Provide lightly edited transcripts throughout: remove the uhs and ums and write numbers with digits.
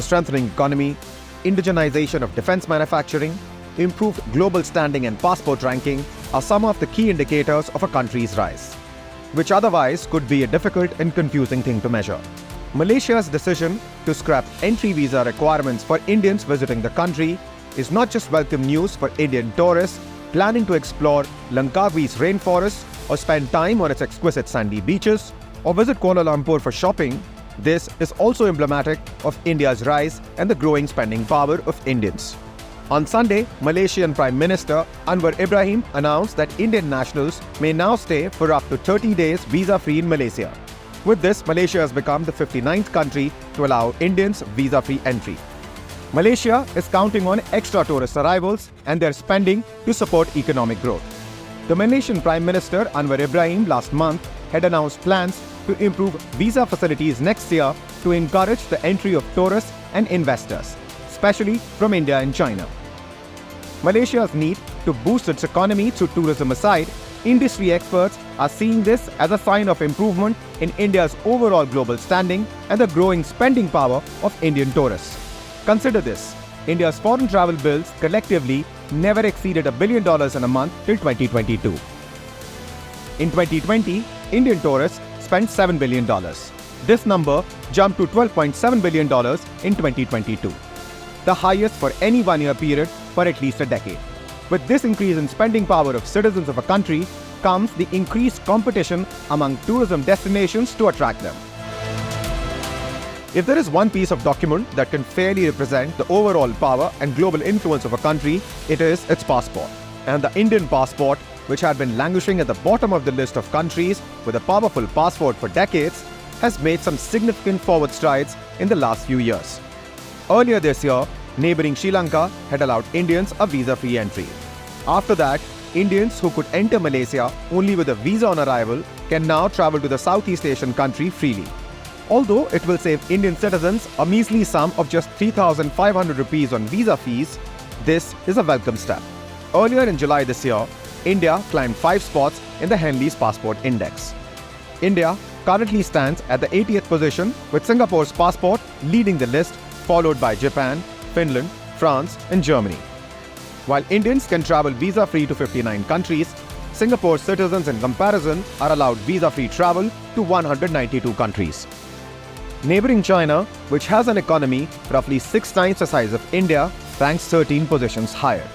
A strengthening economy, indigenization of defense manufacturing, improved global standing and passport ranking are some of the key indicators of a country's rise, which otherwise could be a difficult and confusing thing to measure. Malaysia's decision to scrap entry visa requirements for Indians visiting the country is not just welcome news for Indian tourists planning to explore Langkawi's rainforest or spend time on its exquisite sandy beaches or visit Kuala Lumpur for shopping. This is also emblematic of India's rise and the growing spending power of Indians. On Sunday, Malaysian Prime Minister Anwar Ibrahim announced that Indian nationals may now stay for up to 30 days visa-free in Malaysia. With this, Malaysia has become the 59th country to allow Indians visa-free entry. Malaysia is counting on extra tourist arrivals and their spending to support economic growth. The Malaysian Prime Minister Anwar Ibrahim last month had announced plans to improve visa facilities next year to encourage the entry of tourists and investors, especially from India and China. Malaysia's need to boost its economy through tourism aside, industry experts are seeing this as a sign of improvement in India's overall global standing and the growing spending power of Indian tourists. Consider this: India's foreign travel bills collectively never exceeded $1 billion in a month till 2022. In 2020, Indian tourists spent $7 billion. This number jumped to $12.7 billion in 2022, the highest for any one-year period for at least a decade. With this increase in spending power of citizens of a country comes the increased competition among tourism destinations to attract them. If there is one piece of document that can fairly represent the overall power and global influence of a country, it is its passport. And the Indian passport, which had been languishing at the bottom of the list of countries with a powerful passport for decades, has made some significant forward strides in the last few years. Earlier this year, neighboring Sri Lanka had allowed Indians a visa-free entry. After that, Indians who could enter Malaysia only with a visa on arrival can now travel to the Southeast Asian country freely. Although it will save Indian citizens a measly sum of just 3,500 rupees on visa fees, this is a welcome step. Earlier in July this year, India climbed 5 spots in the Henley's Passport Index. India currently stands at the 80th position, with Singapore's passport leading the list, followed by Japan, Finland, France, and Germany. While Indians can travel visa-free to 59 countries, Singapore's citizens in comparison are allowed visa-free travel to 192 countries. Neighboring China, which has an economy roughly 6 times the size of India, ranks 13 positions higher.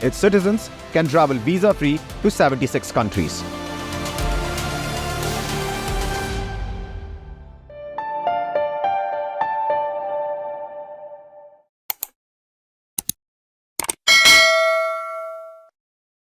Its citizens can travel visa-free to 76 countries.